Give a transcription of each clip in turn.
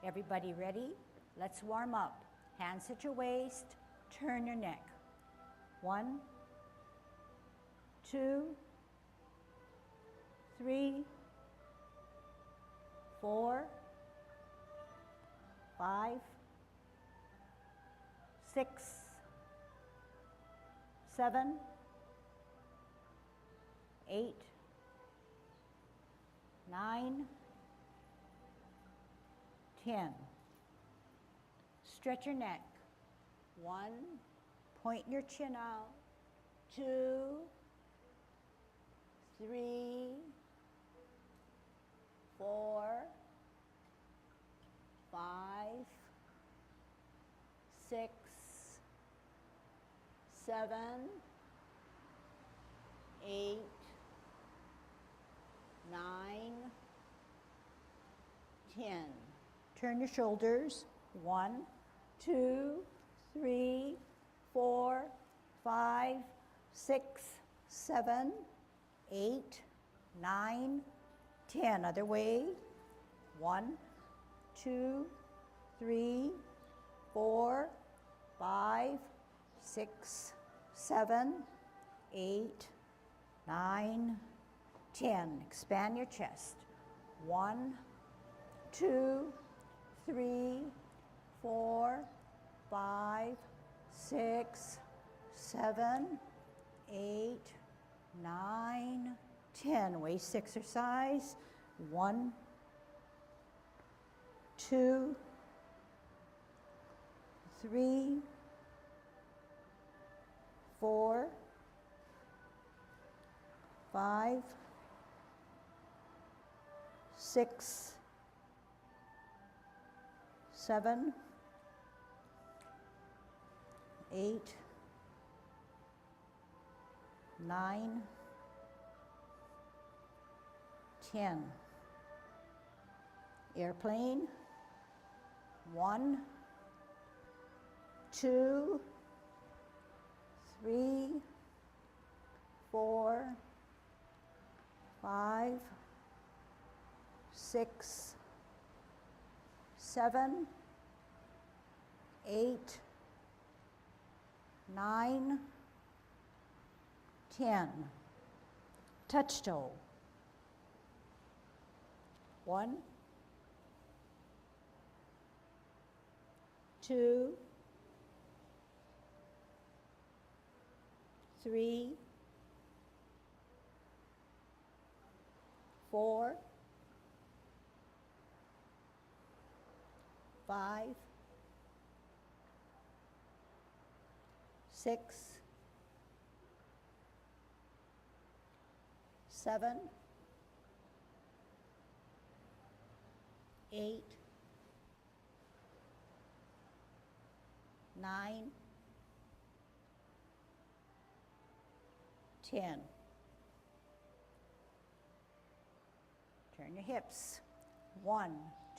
Everybody ready? Let's warm up. Hands at your waist, turn your neck. 1, 2, 3, 4, 5, 6, 7, 8, 9, 10. Stretch your neck. 1, point your chin out. 2, 3, 4, 5, 6, 7, 8, 9, 10. Turn your shoulders. 1, 2, 3, 4, 5, 6, 7, 8, 9, 10. Other way. 1, 2, 3, 4, 5, 6, 7, 8, 9, 10. Expand your chest. 1, 2, 3, 4, 5, 6, 7, 8, 9, 10. Waist exercise. 1, 2, 3, 4, 5, 6, 7, 8, 9, 10. Airplane. 1, 2, 3, 4, 5, 6, 7, 8, 9, 10. Touch toe. 1, 2, 3, 4, 5, 6, 7, 8, 9, 10. Turn your hips. 1,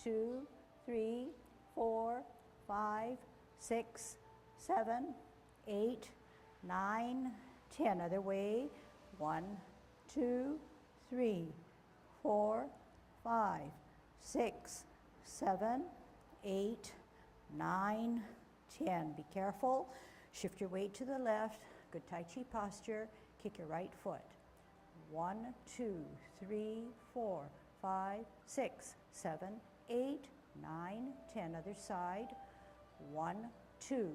2, 3, 4, 5, 6, 7, 8, 9, 10. Other way. 1, 2, 3, 4, 5, 6, 7, 8, 9, 10. Be careful. Shift your weight to the left. Good Tai Chi posture. Kick your right foot. 1, 2, 3, 4, 5, 6, 7, 8, 9, 10. Other side. 1, 2,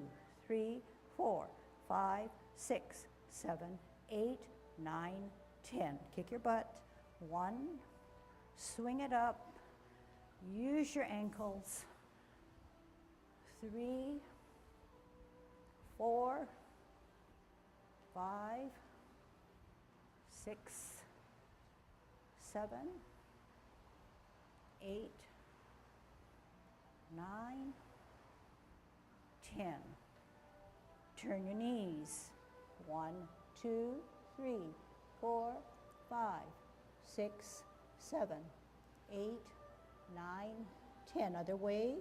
3, 4, 5, 6, 7, 8, 9, 10. Kick your butt. 1, swing it up. Use your ankles. 3, 4, 5, 6, 7, 8, 9, 10. Turn your knees. 1, 2, 3, 4, 5, 6, 7, 8, 9, 10. Other way.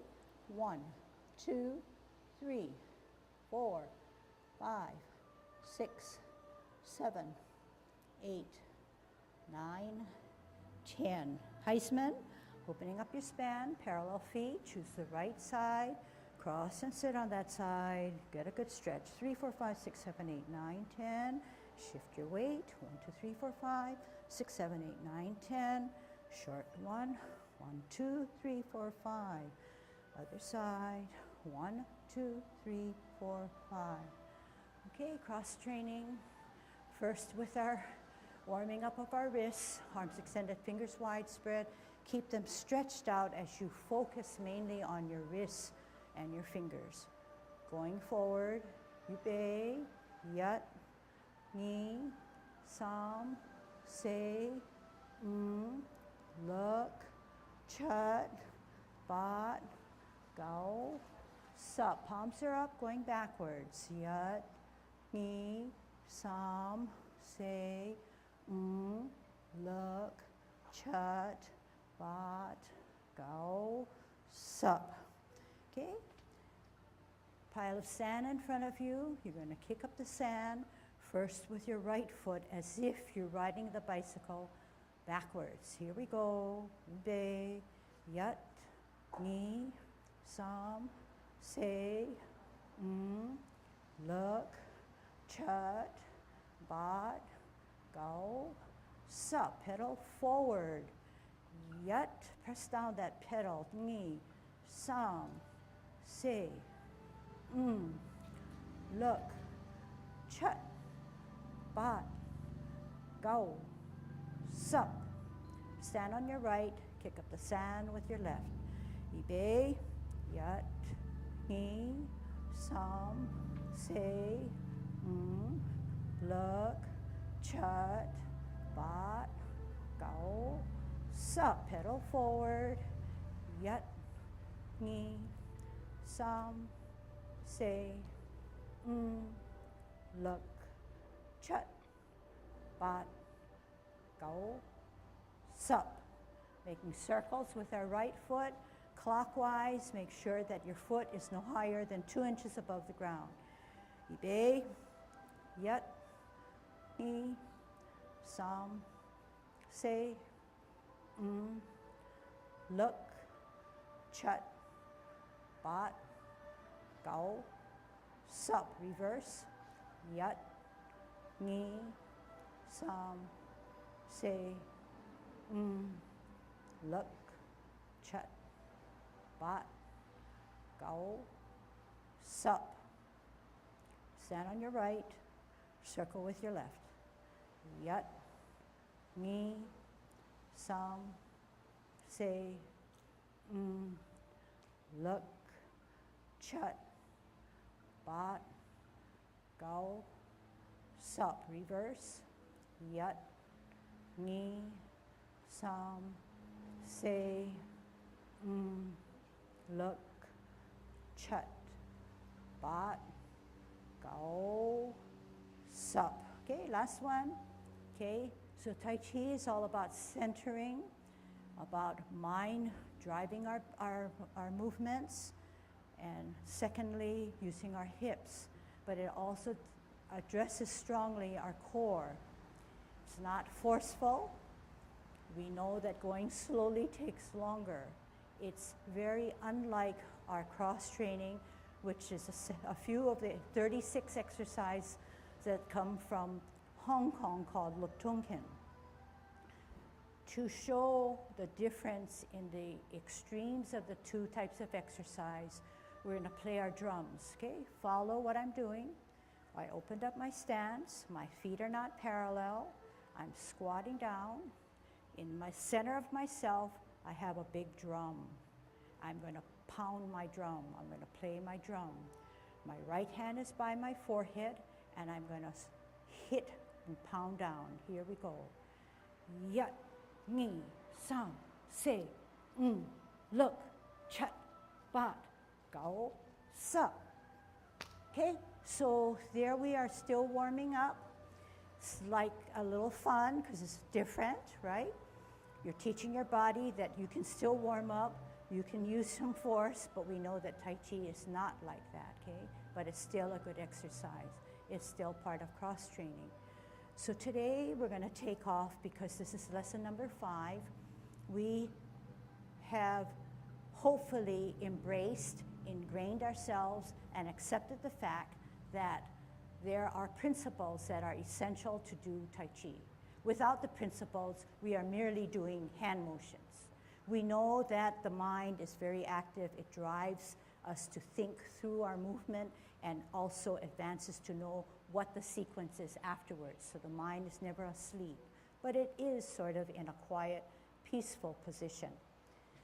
1, 2, 3, 4, 5, 6, 7, 8, 9, 10. Heisman. Opening up your span, parallel feet, choose the right side, cross and sit on that side, get a good stretch. 3, 4, 5, 6, 7, 8, 9, 10. Shift your weight, 1, 2, 3, 4, 5, 6, 7, 8, 9, 10. Short one, 1, 2, 3, 4, 5. Other side, 1, 2, 3, 4, 5. Okay, cross training. First with our warming up of our wrists, arms extended, fingers wide spread. Keep them stretched out as you focus mainly on your wrists and your fingers. Going forward, Yube, Yat, Ni, Sam, Se, Look, Chut, Bat, Gao, Sup. Palms are up, going backwards. Yat, Ni, Sam, Se, Look, Chut, Bat, Gao, Sup. Okay? Pile of sand in front of you. You're going to kick up the sand first with your right foot as if you're riding the bicycle backwards. Here we go. Be, Yat, Ni, Sam, Se, Look, Chut, Bat, Gao, Sup. Pedal forward. Yat, press down that pedal. Ni, Sam, Se, Look, Chut, Bat, Gao, Sup. Stand on your right, kick up the sand with your left. Ibe, Yat, Ni, Sam, Se, Look, Chut, Bat, Gao, Sup. Pedal forward. Yat, Ni, Sam, Se, Look, Chut, Bat, Gao, Sup. Making circles with our right foot. Clockwise, make sure that your foot is no higher than 2 inches above the ground. Ibe, Yat, Ni, Sam, Se, Look, Chut, Bat, Gao, Sup. Reverse. Yat, Ni, Sam, Se, Look, Chut, Bat, Gao, Sup. Stand on your right, circle with your left. Yat, Ni, Sam, Se, Look, Chut, Bat, Gao, Sup. Reverse. Yat, Ni, Sam, Se, Look, Chut, Bat, Gao, Sup. Okay, last one. Okay, so Tai Chi is all about centering, about mind driving our movements, and secondly, using our hips. But it also addresses strongly our core. It's not forceful. We know that going slowly takes longer. It's very unlike our cross training, which is a few of the 36 exercises that come from Hong Kong called Luk Tongken. To show the difference in the extremes of the two types of exercise, we're going to play our drums, okay? Follow what I'm doing. I opened up my stance. My feet are not parallel. I'm squatting down. In my center of myself, I have a big drum. I'm going to pound my drum. I'm going to play my drum. My right hand is by my forehead, and I'm going to hit and pound down. Here we go. Yat, ni, sam, se, look, chat, bat, gao, sa. Okay, so there we are still warming up. It's like a little fun because it's different, right? You're teaching your body that you can still warm up. You can use some force, but we know that Tai Chi is not like that, okay? But it's still a good exercise. It's still part of cross training. So today we're going to take off because this is lesson number 5. We have hopefully embraced, ingrained ourselves, and accepted the fact that there are principles that are essential to do Tai Chi. Without the principles, we are merely doing hand motions. We know that the mind is very active. It drives us to think through our movement and also advances to know what the sequence is afterwards. So the mind is never asleep, but it is sort of in a quiet, peaceful position.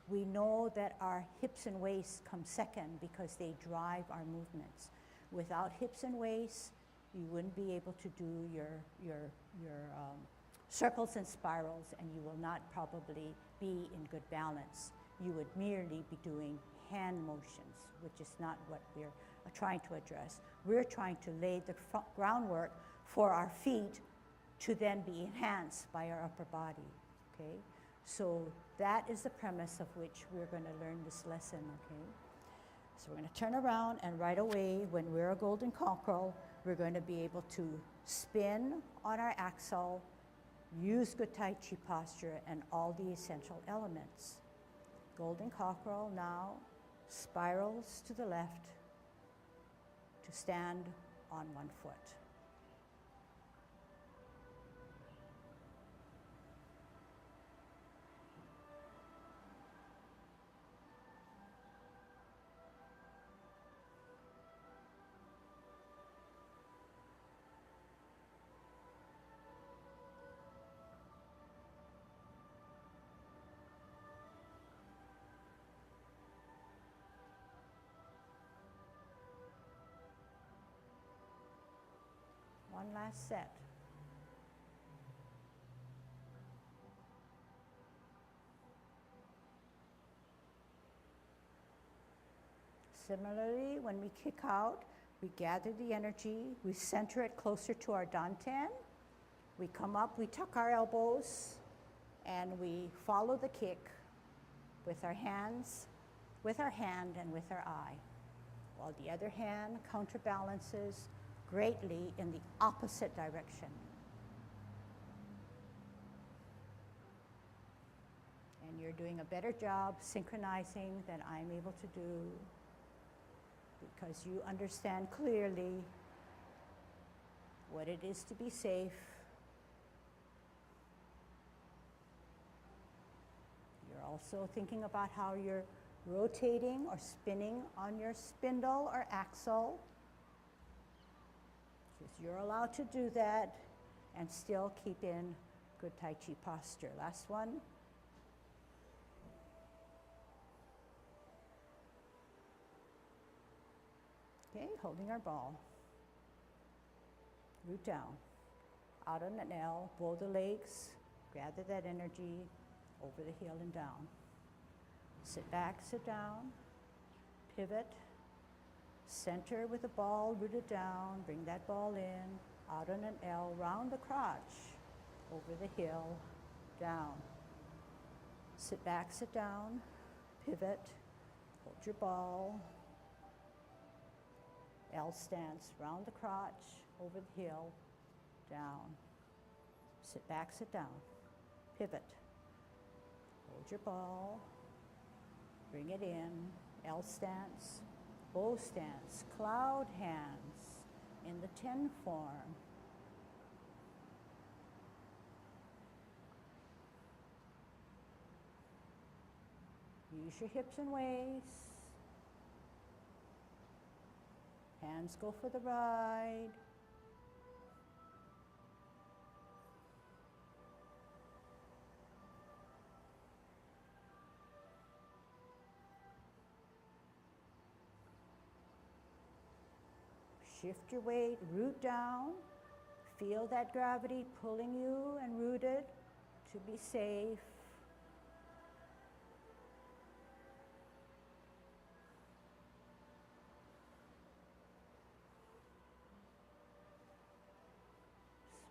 We know that our hips and waists come second because they drive our movements. Without hips and waists, you wouldn't be able to do your circles and spirals, and you will not probably be in good balance. You would merely be doing hand motions, which is not what we're trying to address. We're trying to lay the groundwork for our feet to then be enhanced by our upper body, okay? So that is the premise of which we're going to learn this lesson, okay? So we're going to turn around, and right away, when we're a golden cockerel, we're going to be able to spin on our axle, use good Tai Chi posture, and all the essential elements. Golden cockerel now spirals to the left to stand on one foot. One last set. Similarly, when we kick out, we gather the energy, we center it closer to our dantian, we come up, we tuck our elbows, and we follow the kick with our hands, with our hand, and with our eye, while the other hand counterbalances greatly in the opposite direction. And you're doing a better job synchronizing than I'm able to do, because you understand clearly what it is to be safe. You're also thinking about how you're rotating or spinning on your spindle or axle. Because you're allowed to do that and still keep in good Tai Chi posture. Last one. Okay, holding our ball. Root down. Out on an L, bow the legs, gather that energy over the heel and down. Sit back, sit down, pivot, center with the ball rooted down, bring that ball in, out on an L, round the crotch, over the hill, down. Sit back, sit down, pivot, hold your ball, L stance, round the crotch, over the hill, down. Sit back, sit down, pivot, hold your ball, bring it in, L stance, bow stance, cloud hands in the 10 form. Use your hips and waists. Hands go for the ride. Shift your weight, root down. Feel that gravity pulling you and rooted to be safe.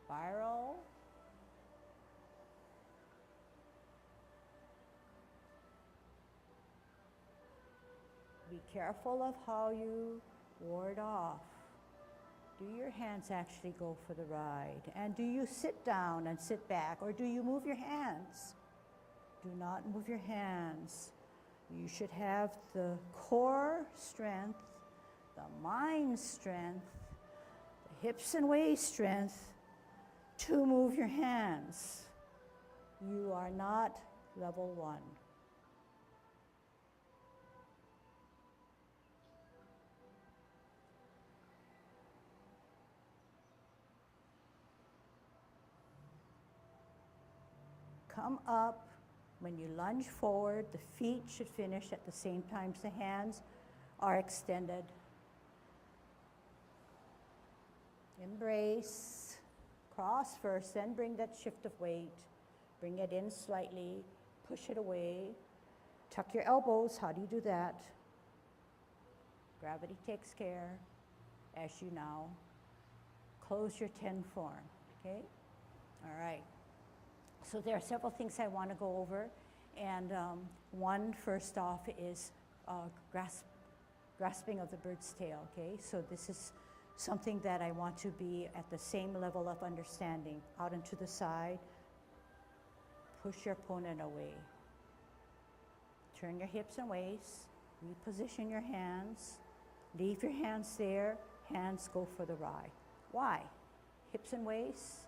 Spiral. Be careful of how you ward off. Do your hands actually go for the ride? And do you sit down and sit back, or do you move your hands? Do not move your hands. You should have the core strength, the mind strength, the hips and waist strength to move your hands. You are not level 1. Come up. When you lunge forward, the feet should finish at the same time as the hands are extended. Embrace. Cross first, then bring that shift of weight. Bring it in slightly. Push it away. Tuck your elbows. How do you do that? Gravity takes care. As you now close your 10 form. Okay? All right. So there are several things I want to go over, and one, first off, is grasping of the bird's tail, okay? So this is something that I want to be at the same level of understanding. Out and to the side, push your opponent away. Turn your hips and waist, reposition your hands, leave your hands there, hands go for the ride. Why? Hips and waist.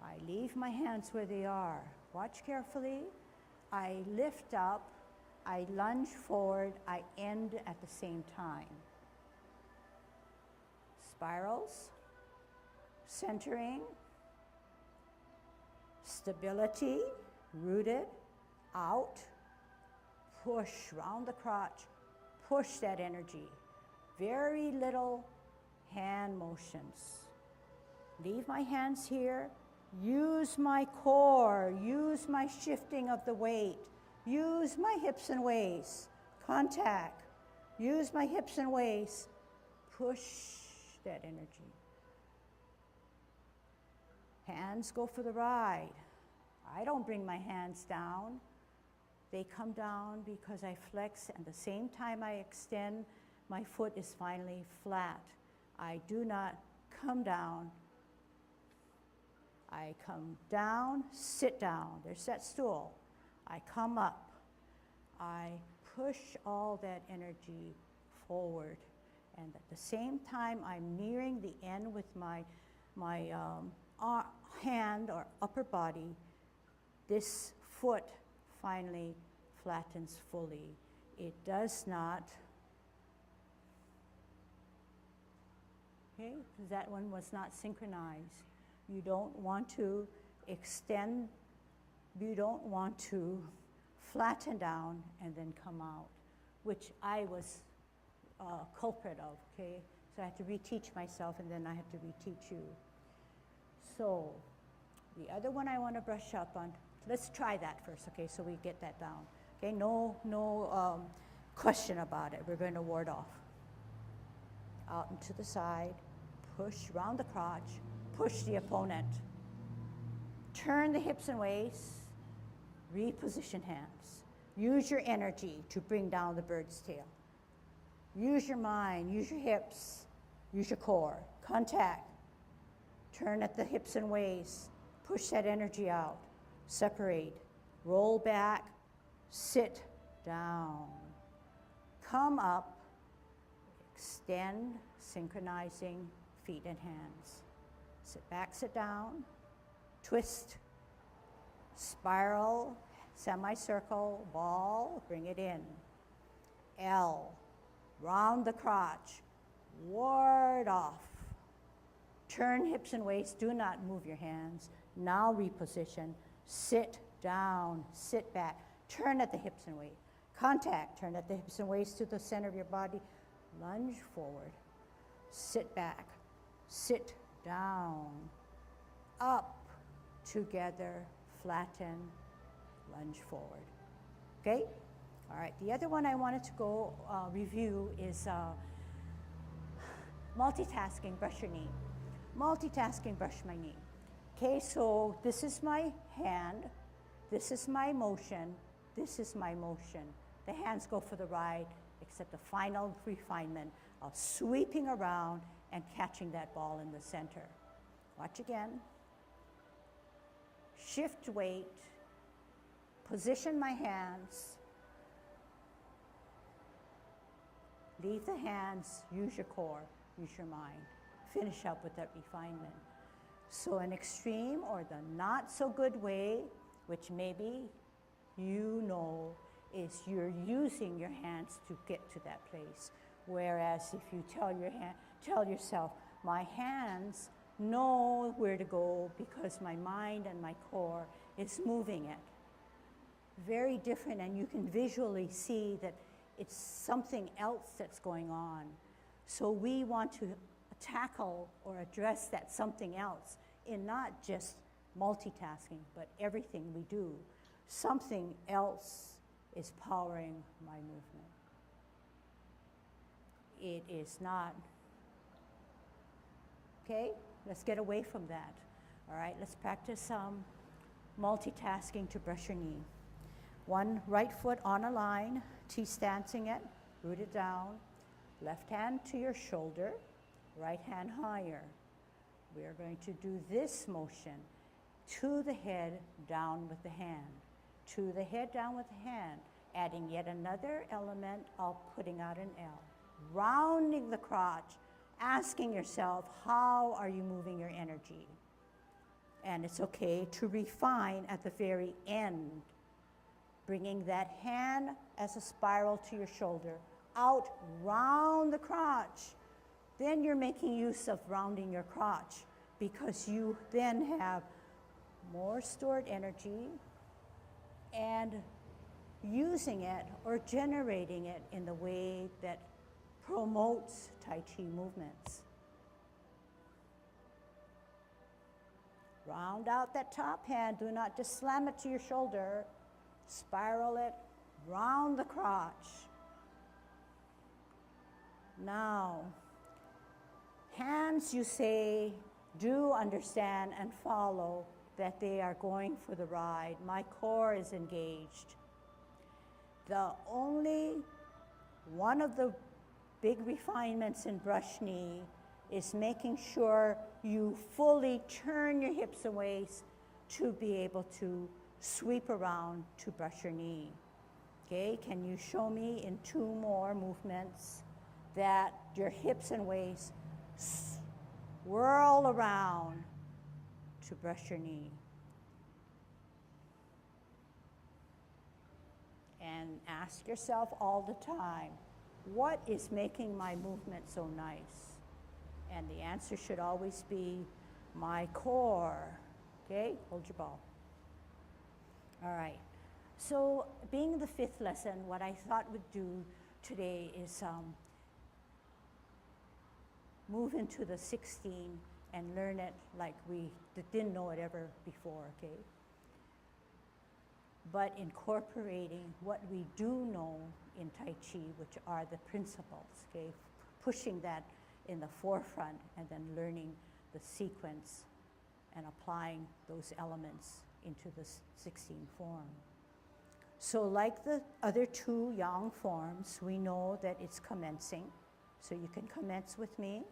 I leave my hands where they are. Watch carefully. I lift up, I lunge forward, I end at the same time. Spirals, centering, stability, rooted, out, push, round the crotch, push that energy. Very little hand motions. Leave my hands here. Use my core, use my shifting of the weight, use my hips and waist, contact, use my hips and waist, push that energy. Hands go for the ride. I don't bring my hands down. They come down because I flex, and the same time I extend, my foot is finally flat. I do not come down. I come down, sit down. There's that stool. I come up. I push all that energy forward. And at the same time, I'm nearing the end with my hand or upper body. This foot finally flattens fully. It does not. Okay, that one was not synchronized. You don't want to extend, you don't want to flatten down and then come out, which I was culprit of, okay? So I had to reteach myself, and then I had to reteach you. So the other one I want to brush up on, let's try that first, okay, so we get that down. Okay, no question about it. We're going to ward off. Out and to the side, push round the crotch, push the opponent. Turn the hips and waist, reposition hands. Use your energy to bring down the bird's tail. Use your mind, use your hips, use your core. Contact. Turn at the hips and waist. Push that energy out. Separate. Roll back. Sit down. Come up. Extend, synchronizing feet and hands. Sit back, sit down. Twist. Spiral, semicircle, ball, bring it in. L, round the crotch, ward off. Turn hips and waist, do not move your hands. Now reposition, sit down, sit back. Turn at the hips and waist. Contact, turn at the hips and waist to the center of your body. Lunge forward, sit back, sit down, up, together, flatten, lunge forward. Okay? All right, the other one I wanted to go review is multitasking, brush your knee. Multitasking, brush my knee. Okay, so this is my hand, this is my motion, this is my motion. The hands go for the ride, except the final refinement of sweeping around and catching that ball in the center. Watch again. Shift weight. Position my hands. Leave the hands, use your core, use your mind. Finish up with that refinement. So an extreme or the not so good way, which maybe you know is you're using your hands to get to that place. Whereas if you tell yourself, my hands know where to go because my mind and my core is moving it. Very different, and you can visually see that it's something else that's going on. So we want to tackle or address that something else in not just multitasking, but everything we do. Something else is powering my movement. It is not. Okay, let's get away from that. All right, let's practice multitasking to brush your knee. One right foot on a line, T-stancing it, root it down. Left hand to your shoulder, right hand higher. We are going to do this motion. To the head, down with the hand. To the head, down with the hand. Adding yet another element of putting out an L. Rounding the crotch, asking yourself, how are you moving your energy? And it's okay to refine at the very end. Bringing that hand as a spiral to your shoulder, out, round the crotch. Then you're making use of rounding your crotch because you then have more stored energy and using it or generating it in the way that promotes Tai Chi movements. Round out that top hand. Do not just slam it to your shoulder. Spiral it round the crotch. Now, hands, you say, do understand and follow that they are going for the ride. My core is engaged. The only one of the big refinements in brush knee is making sure you fully turn your hips and waist to be able to sweep around to brush your knee. Okay, can you show me in 2 more movements that your hips and waist swirl around to brush your knee? And ask yourself all the time, what is making my movement so nice? And the answer should always be my core. Okay, hold your ball. All right, so being the 5th lesson, what I thought we'd do today is move into the 16 and learn it like we didn't know it ever before, okay? But incorporating what we do know in Tai Chi, which are the principles, okay? Pushing that in the forefront and then learning the sequence and applying those elements into the 16 form. So like the other 2 yang forms, we know that it's commencing. So you can commence with me.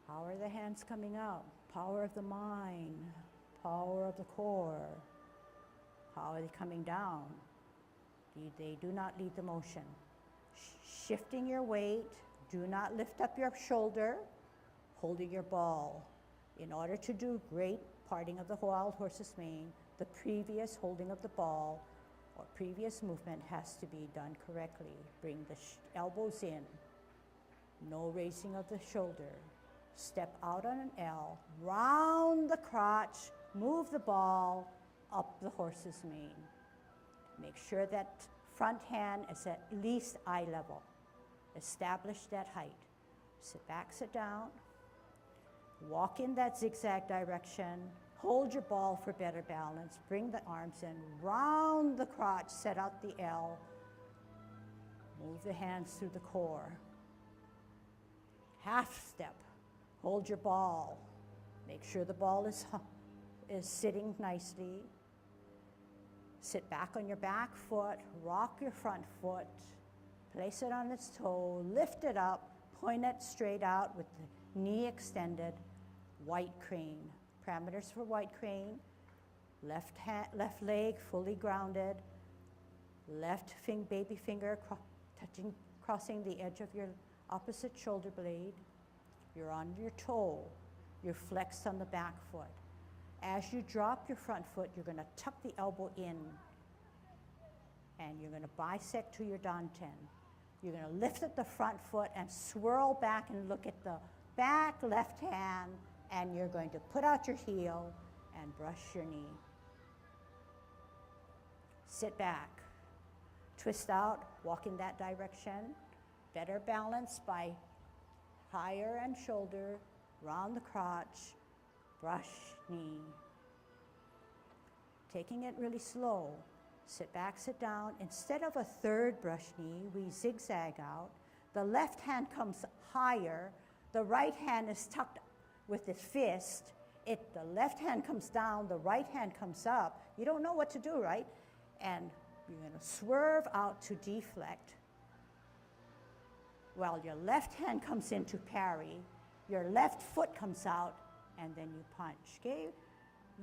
How are the hands coming out? Power of the mind, power of the core. How are they coming down? They do not lead the motion. Shifting your weight, do not lift up your shoulder, holding your ball. In order to do great parting of the wild horse's mane, the previous holding of the ball or previous movement has to be done correctly. Bring the elbows in, no raising of the shoulder. Step out on an L, round the crotch, move the ball up the horse's mane. Make sure that front hand is at least eye level. Establish that height. Sit back, sit down. Walk in that zigzag direction. Hold your ball for better balance. Bring the arms in. Round the crotch, set out the L. Move the hands through the core. Half step. Hold your ball. Make sure the ball is sitting nicely. Sit back on your back foot. Rock your front foot. Place it on its toe. Lift it up. point it straight out with the knee extended, white crane. Parameters for white crane, left leg fully grounded, left baby finger crossing the edge of your opposite shoulder blade. You're on your toe. You're flexed on the back foot. As you drop your front foot, you're going to tuck the elbow in, and you're going to bisect to your danten. You're going to lift up the front foot and swirl back and look at the back left hand, and you're going to put out your heel and brush your knee. Sit back. Twist out, walk in that direction. Better balance by higher and shoulder, round the crotch, brush knee. Taking it really slow. Sit back, sit down. Instead of a third brush knee, we zigzag out. The left hand comes higher. The right hand is tucked with the fist. The left hand comes down, the right hand comes up. You don't know what to do, right? And you're going to swerve out to deflect. While your left hand comes in to parry, your left foot comes out, and then you punch, okay?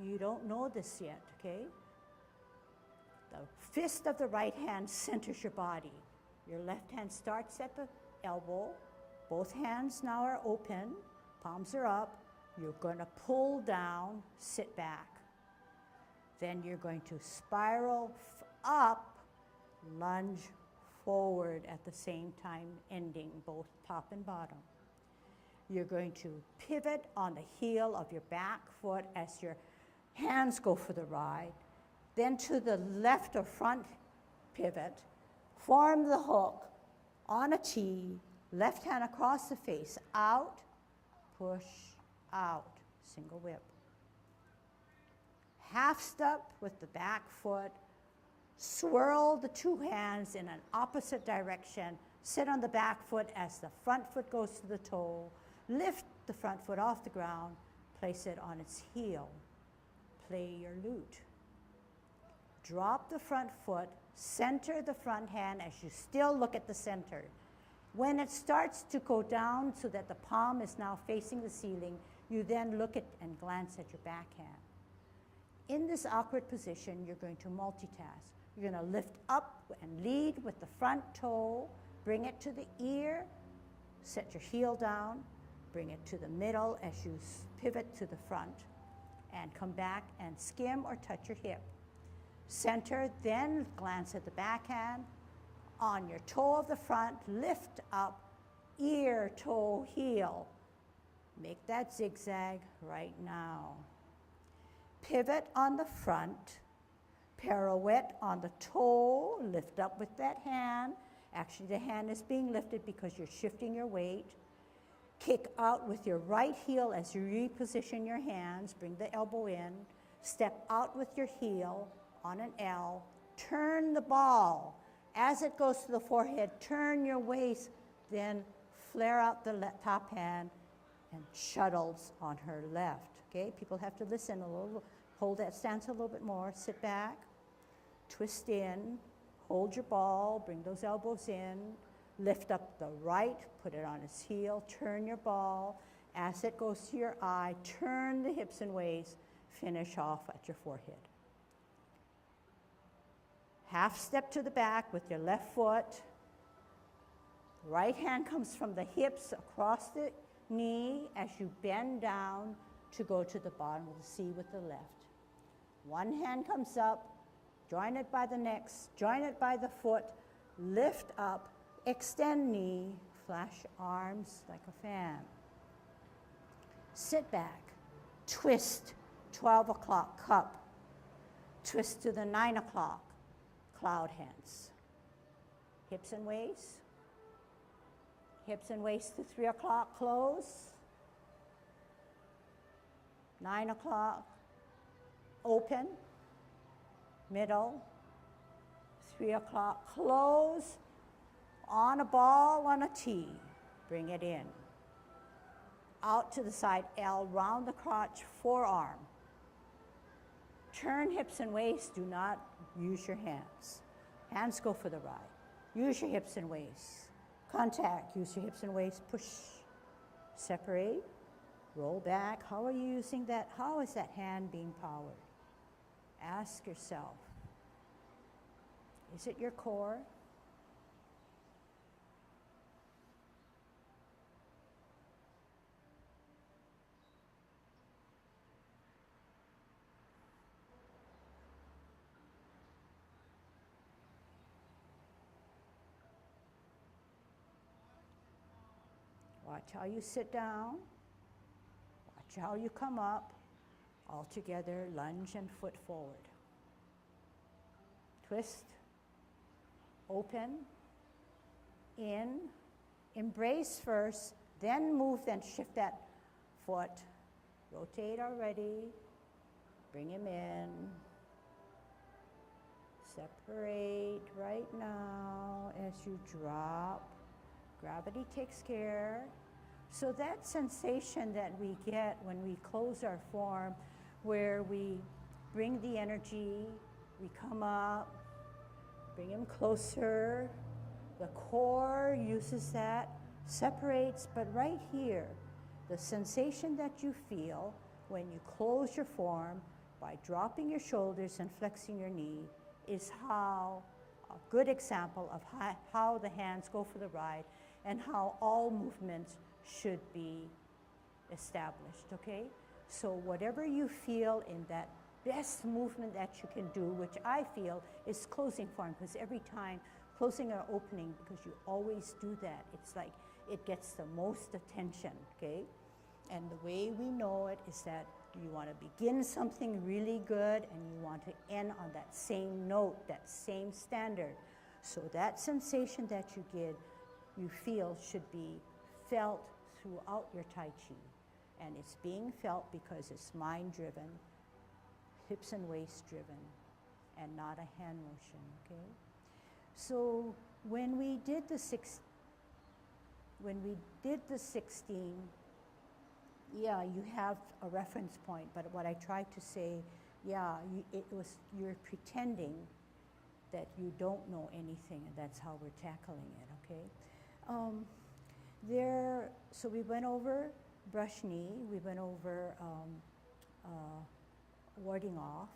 You don't know this yet, okay? The fist of the right hand centers your body. Your left hand starts at the elbow. Both hands now are open. Palms are up. You're going to pull down, sit back. Then you're going to spiral up, lunge forward at the same time, ending both top and bottom. You're going to pivot on the heel of your back foot as your hands go for the ride. Then to the left or front pivot, form the hook on a T, left hand across the face, out, push, out, single whip. Half step with the back foot, swirl the two hands in an opposite direction, sit on the back foot as the front foot goes to the toe, lift the front foot off the ground, place it on its heel, play your lute. Drop the front foot, center the front hand as you still look at the center. When it starts to go down so that the palm is now facing the ceiling, you then look at and glance at your backhand. In this awkward position, you're going to multitask. You're going to lift up and lead with the front toe, bring it to the ear, set your heel down, bring it to the middle as you pivot to the front, and come back and skim or touch your hip. Center, then glance at the backhand. On your toe of the front, lift up, ear, toe, heel. Make that zigzag right now. Pivot on the front, pirouette on the toe, lift up with that hand. Actually, the hand is being lifted because you're shifting your weight. Kick out with your right heel as you reposition your hands, bring the elbow in. Step out with your heel on an L. Turn the ball. As it goes to the forehead, turn your waist, then flare out the top hand and shuttles on her left. Okay, people have to listen a little, hold that stance a little bit more, sit back, twist in, hold your ball, bring those elbows in, lift up the right, put it on its heel, turn your ball. As it goes to your eye, turn the hips and waist, finish off at your forehead. Half step to the back with your left foot. Right hand comes from the hips across the knee as you bend down to go to the bottom of the C with the left. One hand comes up, join it by the next, join it by the foot, lift up, extend knee, flash arms like a fan. Sit back, twist, 12 o'clock cup, twist to the 9 o'clock, cloud hands. Hips and waist, hips and waist to 3 o'clock close, 9 o'clock, open, middle, 3 o'clock, close, on a ball, on a T, bring it in. Out to the side, L, round the crotch, forearm. Turn hips and waist, do not use your hands. Hands go for the ride. Use your hips and waist. Contact, use your hips and waist, push, separate, roll back. How are you using that? How is that hand being powered? Ask yourself, is it your core? Watch how you sit down. Watch how you come up. All together, lunge and foot forward. Twist, open, in, embrace first, then move, then shift that foot. Rotate already. Bring him in. Separate right now as you drop. Gravity takes care. So that sensation that we get when we close our form, where we bring the energy, we come up, bring him closer. The core uses that, separates, but right here, the sensation that you feel when you close your form by dropping your shoulders and flexing your knee is how a good example of how the hands go for the ride and how all movements should be established, okay? So whatever you feel in that best movement that you can do, which I feel is closing form, because every time closing or opening, because you always do that, it's like it gets the most attention, okay? And the way we know it is that you want to begin something really good and you want to end on that same note, that same standard. So that sensation that you feel should be felt throughout your Tai Chi. And it's being felt because it's mind-driven, hips and waist driven, and not a hand motion, okay? So when we did the 16, yeah, you have a reference point, but what I tried to say, yeah, you're pretending that you don't know anything, and that's how we're tackling it, okay? So we went over brush knee, we went over warding off,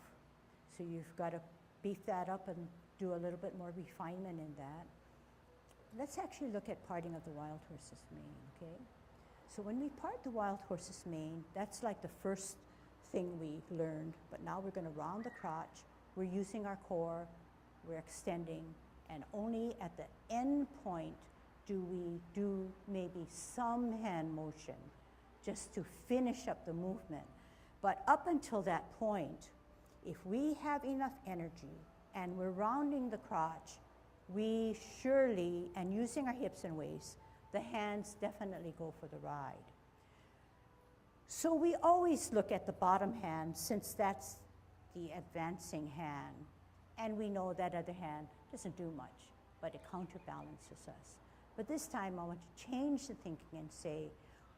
so you've got to beef that up and do a little bit more refinement in that. Let's actually look at parting of the wild horse's mane, okay? So when we part the wild horse's mane, that's like the first thing we learned, but now we're going to round the crotch, we're using our core, we're extending, and only at the end point do we do maybe some hand motion just to finish up the movement. But up until that point, if we have enough energy and we're rounding the crotch, we surely, and using our hips and waist, the hands definitely go for the ride. So we always look at the bottom hand since that's the advancing hand. And we know that other hand doesn't do much, but it counterbalances us. But this time I want to change the thinking and say,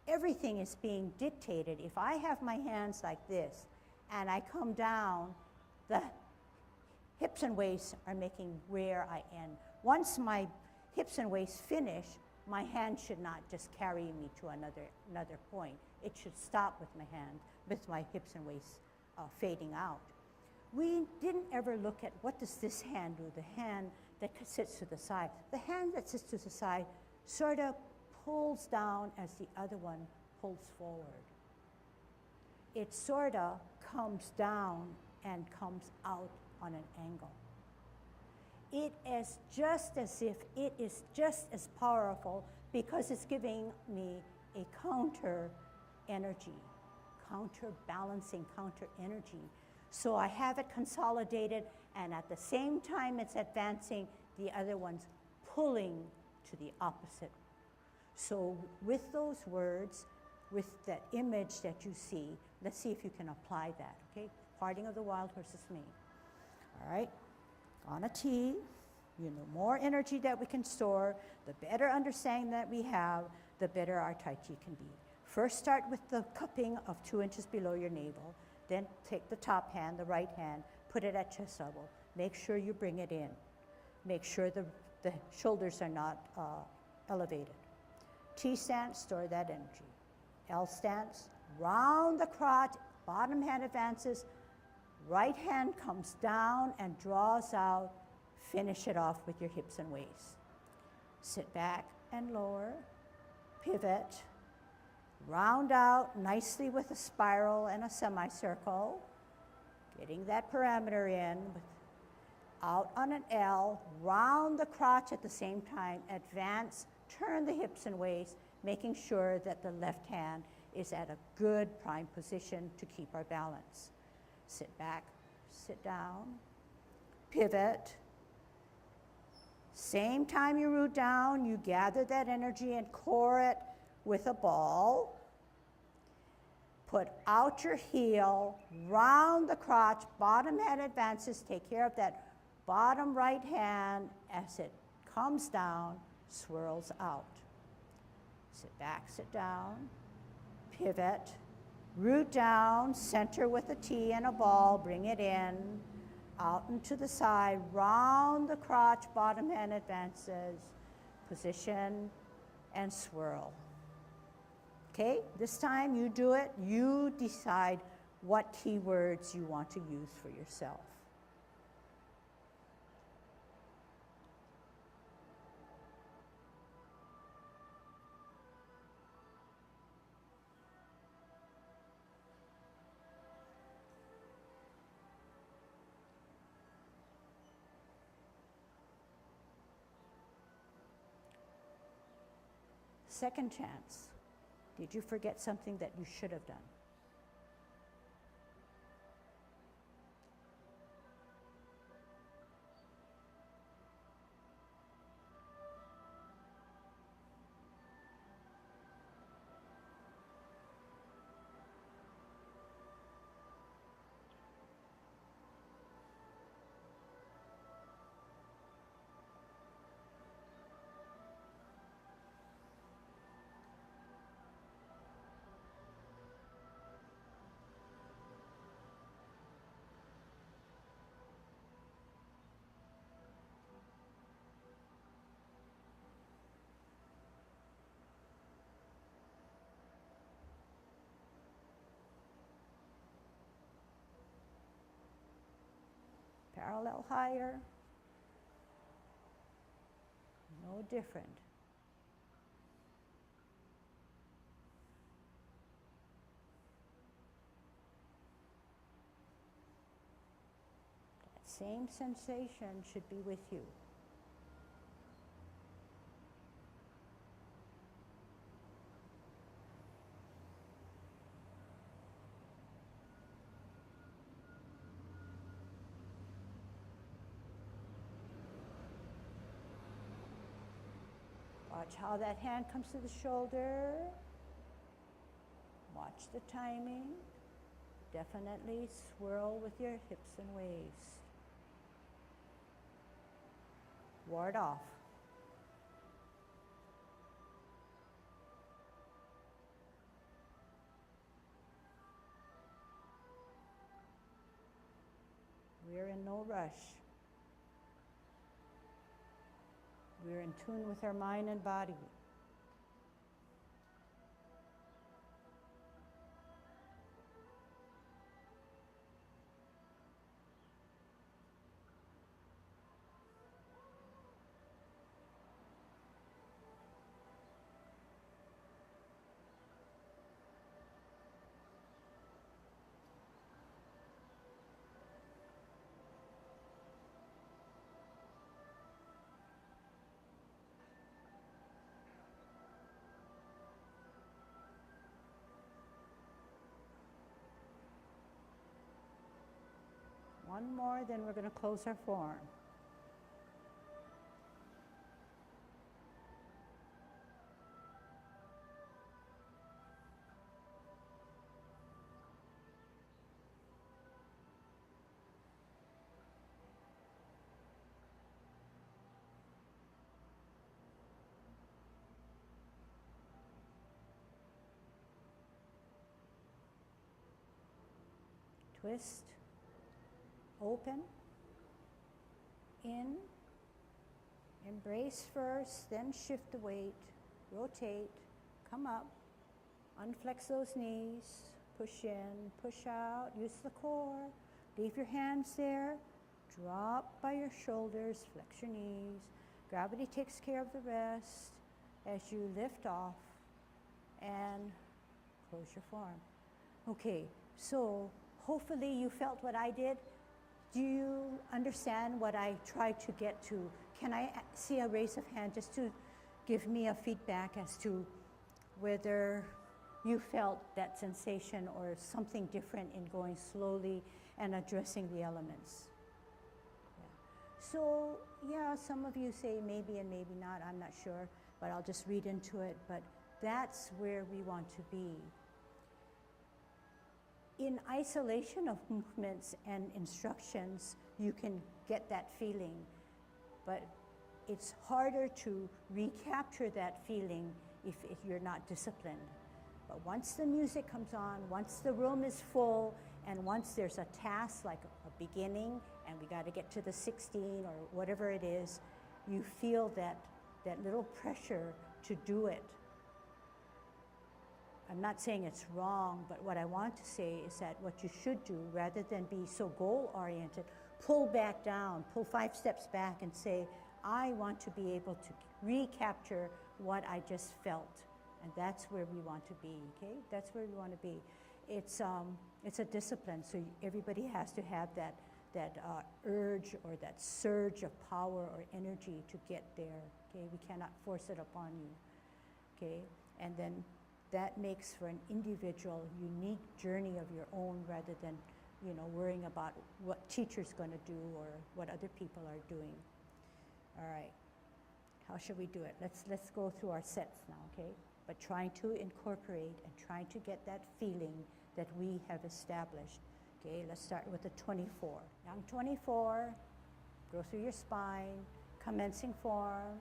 everything is being dictated. If I have my hands like this and I come down, the hips and waist are making where I end. Once my hips and waist finish, my hand should not just carry me to another point. It should stop with my hips and waist fading out. We didn't ever look at what does this hand do, the hand that sits to the side. The hand that sits to the side sort of pulls down as the other one pulls forward. It sort of comes down and comes out on an angle. It is just as if it is just as powerful because it's giving me a counter energy, counterbalancing, counter energy. So I have it consolidated, and at the same time it's advancing, the other one's pulling to the opposite. So with those words, with that image that you see, let's see if you can apply that, okay? Parting of the wild horse's mane. All right, on a T, you know, more energy that we can store, the better understanding that we have, the better our Tai Chi can be. First start with the cupping of 2 inches below your navel. Then take the top hand, the right hand, put it at chest level. Make sure you bring it in. Make sure the shoulders are not elevated. T stance, store that energy. L stance, round the crotch, bottom hand advances, right hand comes down and draws out. Finish it off with your hips and waist. Sit back and lower, pivot, round out nicely with a spiral and a semicircle, getting that parameter in, out on an L, round the crotch at the same time, advance, turn the hips and waist, making sure that the left hand is at a good prime position to keep our balance. Sit back, sit down, pivot. Same time you root down, you gather that energy and core it with a ball. Put out your heel, round the crotch, bottom hand advances, take care of that bottom right hand as it comes down, swirls out. Sit back, sit down, pivot, root down, center with a T and a ball, bring it in, out and to the side, round the crotch, bottom hand advances, position, and swirl. Okay, this time you do it, you decide what keywords you want to use for yourself. Second chance. Did you forget something that you should have done? Parallel higher, no different. That same sensation should be with you. Watch how that hand comes to the shoulder. Watch the timing. Definitely swirl with your hips and waist. Ward off. We're in no rush. We're in tune with our mind and body. One more, then we're going to close our form. Twist. Open, in, Embrace first, then shift the weight, rotate, come up, unflex those knees, push in, push out, use the core, leave your hands there, drop by your shoulders, flex your knees. Gravity takes care of the rest as you lift off and close your form. Okay, so hopefully you felt what I did. Do you understand what I tried to get to? Can I see a raise of hand just to give me a feedback as to whether you felt that sensation or something different in going slowly and addressing the elements? Yeah. So, yeah, some of you say maybe and maybe not, I'm not sure, but I'll just read into it. But that's where we want to be. In isolation of movements and instructions, you can get that feeling, but it's harder to recapture that feeling if you're not disciplined. But once the music comes on, once the room is full, and once there's a task like a beginning, and we got to get to the 16 or whatever it is, you feel that little pressure to do it. I'm not saying it's wrong, but what I want to say is that what you should do, rather than be so goal-oriented, pull back down, pull 5 steps back and say, I want to be able to recapture what I just felt. And that's where we want to be, okay? That's where we want to be. It's a discipline, so everybody has to have that urge or that surge of power or energy to get there, okay? We cannot force it upon you, okay? And then that makes for an individual, unique journey of your own rather than, worrying about what teacher's going to do or what other people are doing. All right, how should we do it? Let's go through our sets now, okay? But trying to incorporate and trying to get that feeling that we have established. Okay, let's start with the 24. Yang 24, go through your spine, commencing form.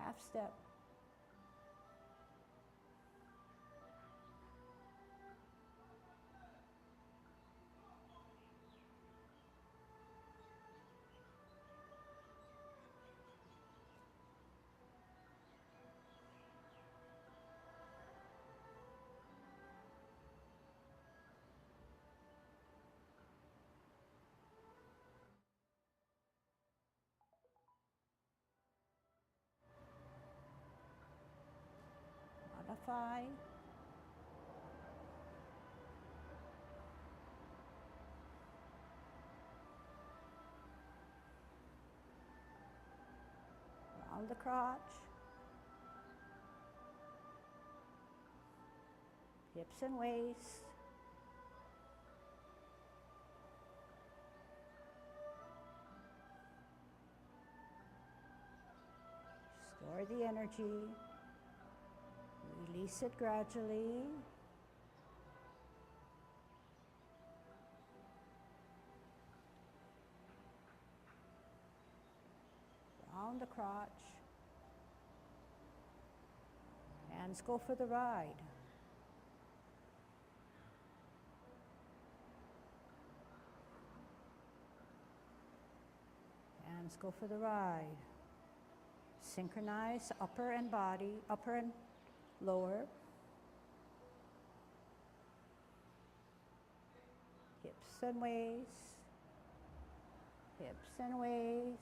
Half step. Modify. Round the crotch. Hips and waist. Store the energy. Release it gradually. Round the crotch. Hands go for the ride. Hands go for the ride. Synchronize upper and body, upper and lower. Hips and waist. Hips and waist.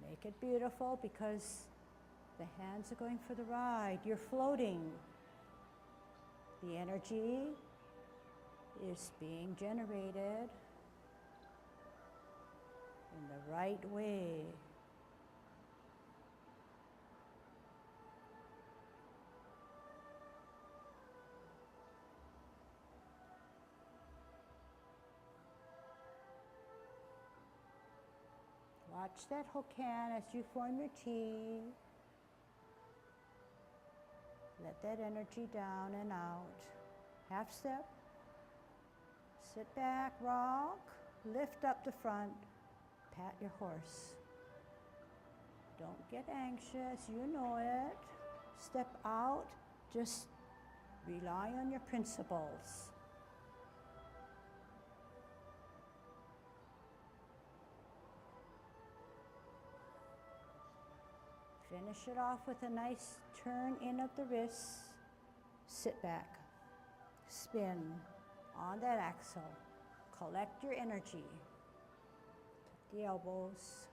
Make it beautiful because the hands are going for the ride. You're floating. The energy is being generated in the right way. Watch that hokan as you form your T. Let that energy down and out. Half step. Sit back, rock, lift up the front, pat your horse. Don't get anxious, you know it. Step out, just rely on your principles. Finish it off with a nice turn in of the wrists. Sit back, spin on that axle. Collect your energy. Tuck the elbows.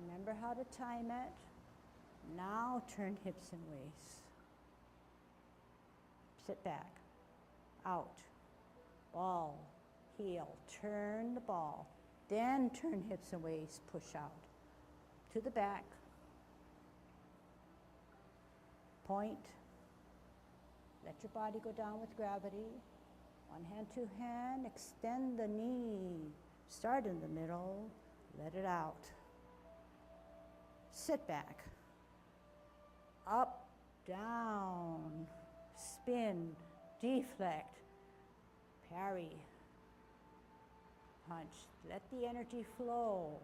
Remember how to time it. Now turn hips and waist. Sit back, out, ball, heel, turn the ball. Then turn hips and waist, push out. To the back, point. Let your body go down with gravity. One hand, two hand, extend the knee. Start in the middle, let it out. Sit back, up, down, spin, deflect, parry, punch. Let the energy flow.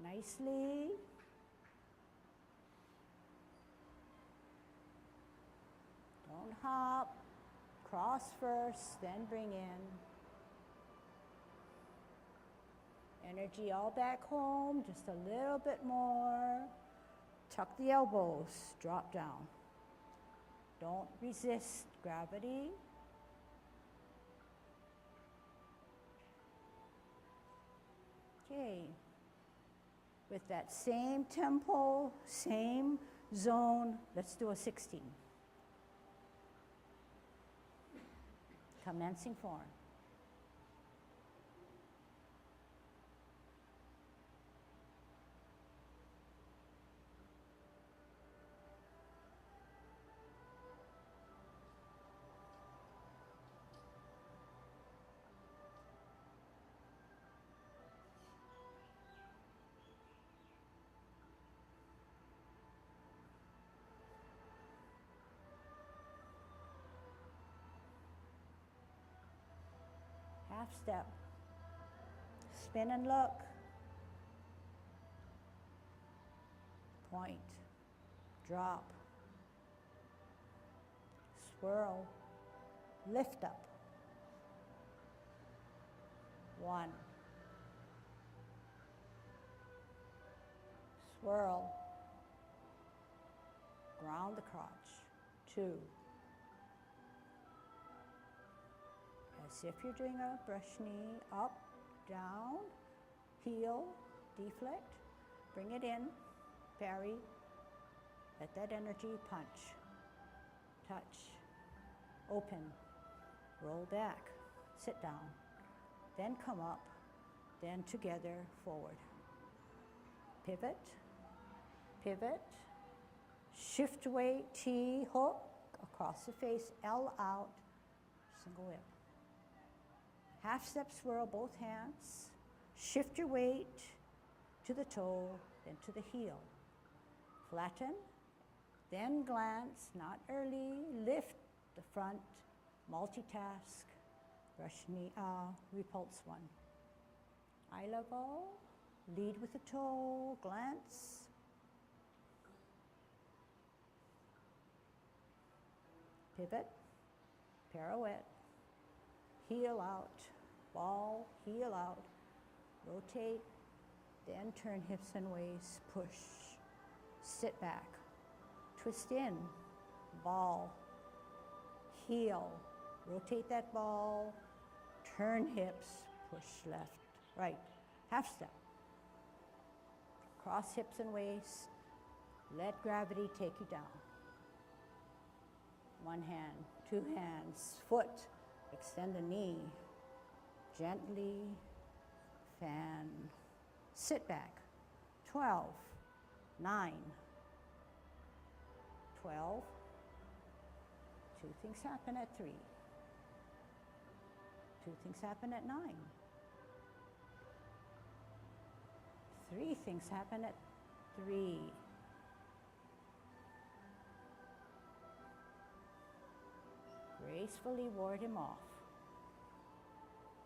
Nicely. Don't hop. Cross first, then bring in. Energy all back home, just a little bit more. Tuck the elbows, drop down. Don't resist gravity. Okay. With that same tempo, same zone, let's do a 16. Commencing form. Half step. Spin and look. Point. Drop. Swirl. Lift up. 1. Swirl. Ground the crotch. 2. As if you're doing a brush knee, up, down, heel, deflect, bring it in, parry, let that energy punch, touch, open, roll back, sit down, then come up, then together, forward. Pivot, pivot, Shift weight, T, hook, across the face, L out, single whip. Half step swirl, both hands. Shift your weight to the toe, then to the heel. Flatten, then glance, not early, lift the front, multitask, brush knee, repulse one. Eye level, lead with the toe, glance. Pivot, pirouette, heel out, ball, heel out, rotate, then turn hips and waist, push, sit back, twist in, ball, heel, rotate that ball, turn hips, push left, right, half step, cross hips and waist, let gravity take you down. One hand, two hands, foot, extend the knee, gently fan, sit back, 12, 9, 12, two things happen at 3, two things happen at 9, 3 things happen at 3, gracefully ward him off.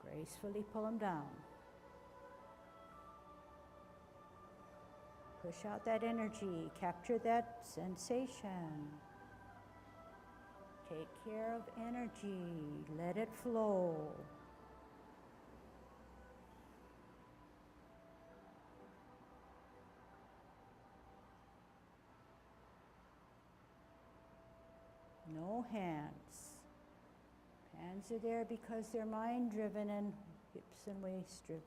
Gracefully pull him down. Push out that energy. Capture that sensation. Take care of energy. Let it flow. No hands. Hands are there because they're mind-driven and hips and waist-driven.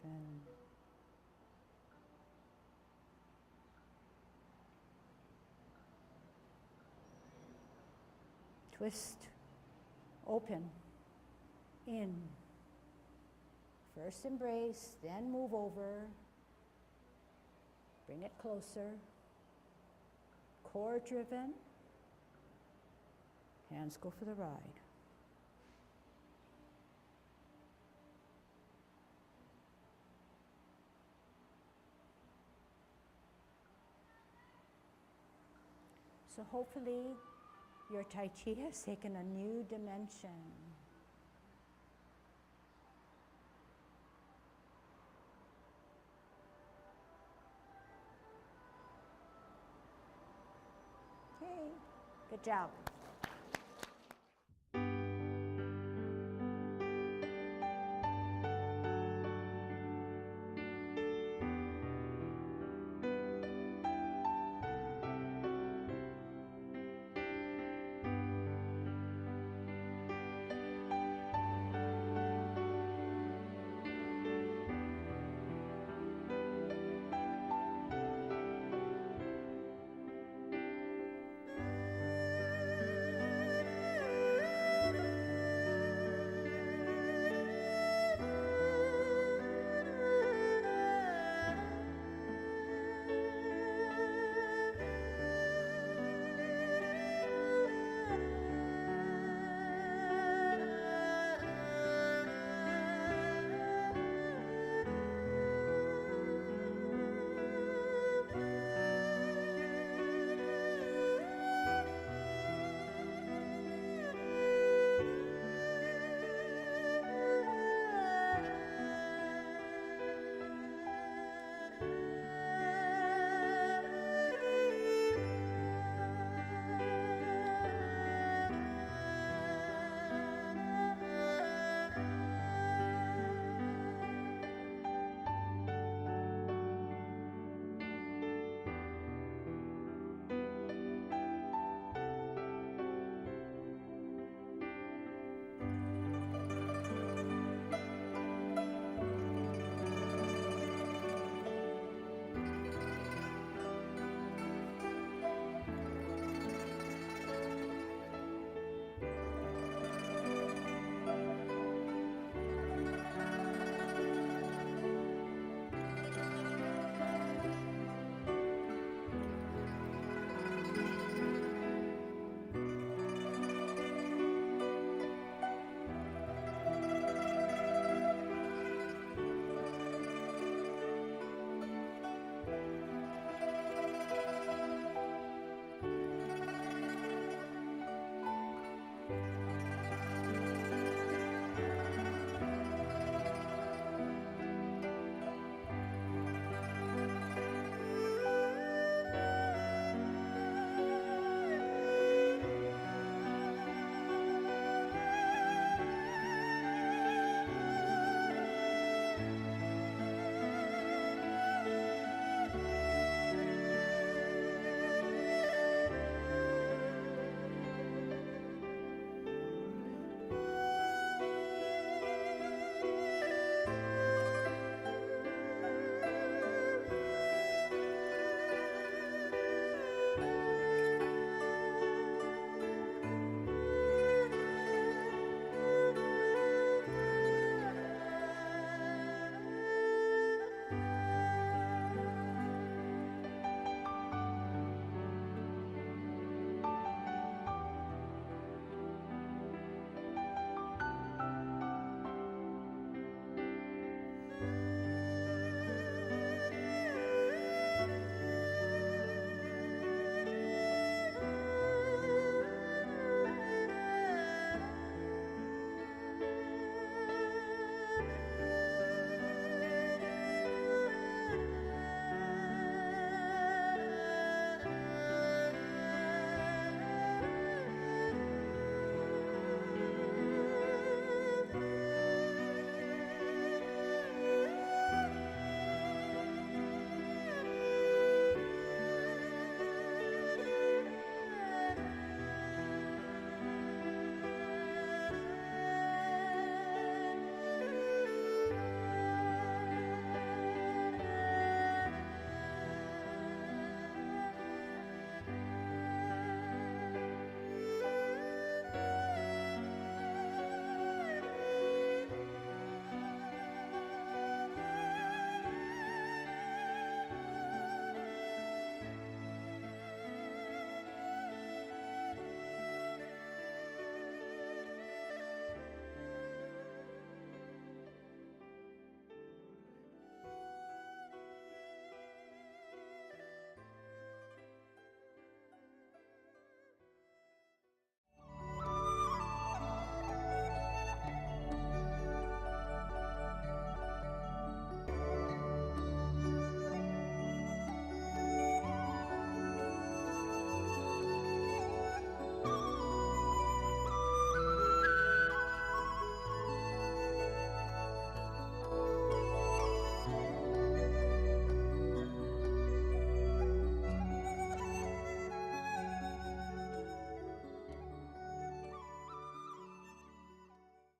Twist, open, in. First embrace, then move over. Bring it closer. Core-driven. Hands go for the ride. So hopefully your Tai Chi has taken a new dimension. Okay, good job.